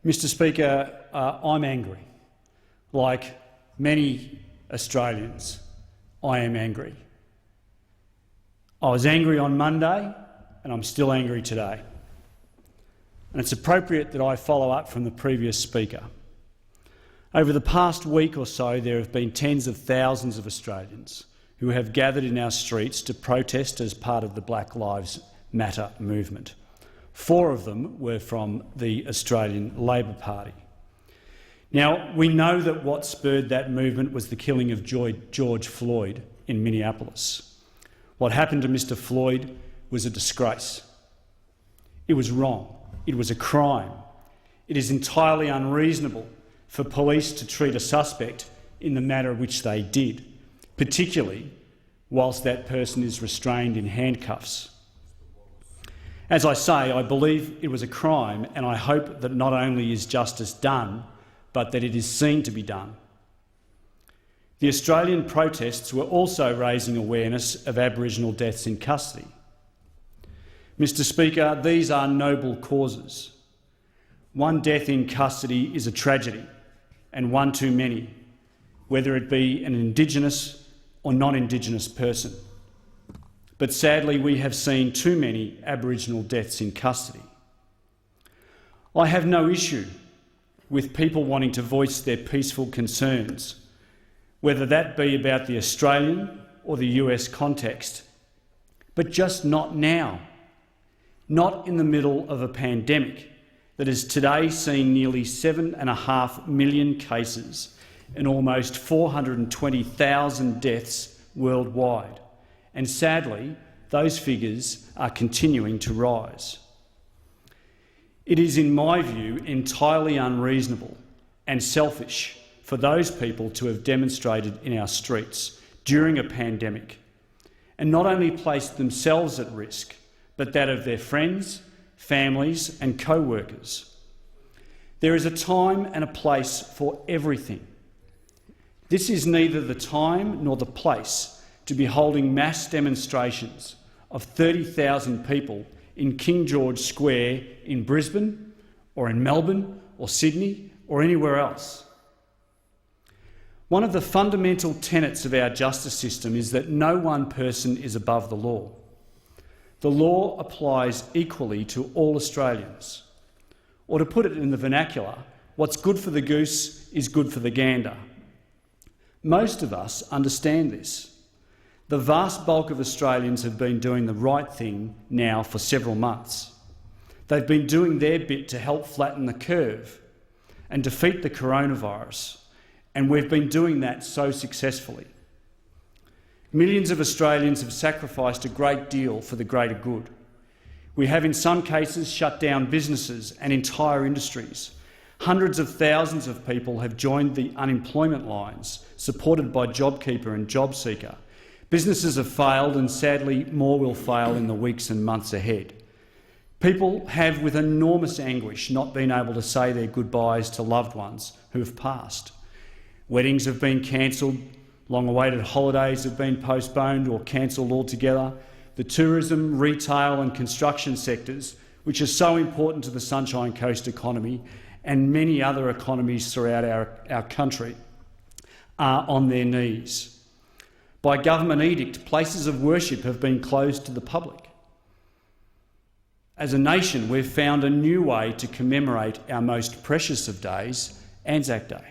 Mr Speaker, I'm angry. Like many Australians, I am angry. I was angry on Monday and I'm still angry today. And it's appropriate that I follow up from the previous speaker. Over the past week or so, there have been tens of thousands of Australians who have gathered in our streets to protest as part of the Black Lives Matter movement. 4 of them were from the Australian Labor Party. Now, we know that what spurred that movement was the killing of George Floyd in Minneapolis. What happened to Mr Floyd was a disgrace. It was wrong. It was a crime. It is entirely unreasonable for police to treat a suspect in the manner which they did, particularly whilst that person is restrained in handcuffs. As I say, I believe it was a crime, and I hope that not only is justice done, but that it is seen to be done. The Australian protests were also raising awareness of Aboriginal deaths in custody. Mr Speaker, these are noble causes. One death in custody is a tragedy, and one too many, whether it be an Indigenous or non-Indigenous person. But sadly, we have seen too many Aboriginal deaths in custody. I have no issue with people wanting to voice their peaceful concerns, whether that be about the Australian or the US context, but just not now, not in the middle of a pandemic that is today seeing nearly 7.5 million cases and almost 420,000 deaths worldwide. And sadly, those figures are continuing to rise. It is, in my view, entirely unreasonable and selfish for those people to have demonstrated in our streets during a pandemic and not only placed themselves at risk, but that of their friends, families and co-workers. There is a time and a place for everything. This is neither the time nor the place to be holding mass demonstrations of 30,000 people in King George Square in Brisbane or in Melbourne or Sydney or anywhere else. One of the fundamental tenets of our justice system is that no one person is above the law. The law applies equally to all Australians. Or to put it in the vernacular, what's good for the goose is good for the gander. Most of us understand this. The vast bulk of Australians have been doing the right thing now for several months. They've been doing their bit to help flatten the curve and defeat the coronavirus, and we've been doing that so successfully. Millions of Australians have sacrificed a great deal for the greater good. We have in some cases shut down businesses and entire industries. Hundreds of thousands of people have joined the unemployment lines, supported by JobKeeper and JobSeeker. Businesses have failed, and sadly more will fail in the weeks and months ahead. People have, with enormous anguish, not been able to say their goodbyes to loved ones who have passed. Weddings have been cancelled, long-awaited holidays have been postponed or cancelled altogether. The tourism, retail and construction sectors, which are so important to the Sunshine Coast economy and many other economies throughout our country, are on their knees. By government edict, places of worship have been closed to the public. As a nation, we've found a new way to commemorate our most precious of days, Anzac Day.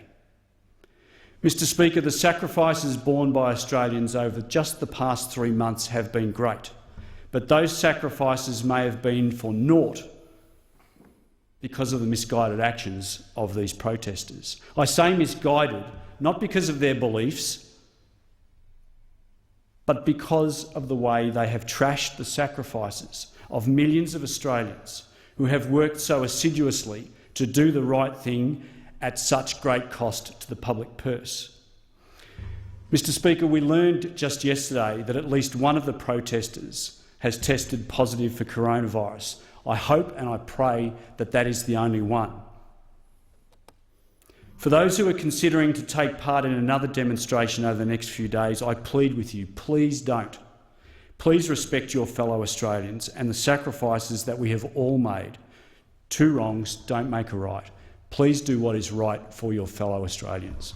Mr Speaker, the sacrifices borne by Australians over just the past 3 months have been great, but those sacrifices may have been for naught because of the misguided actions of these protesters. I say misguided, not because of their beliefs, but because of the way they have trashed the sacrifices of millions of Australians who have worked so assiduously to do the right thing at such great cost to the public purse. Mr Speaker, we learned just yesterday that at least one of the protesters has tested positive for coronavirus. I hope and I pray that that is the only one. For those who are considering to take part in another demonstration over the next few days, I plead with you, please don't. Please respect your fellow Australians and the sacrifices that we have all made Two wrongs don't make a right. Please do what is right for your fellow Australians.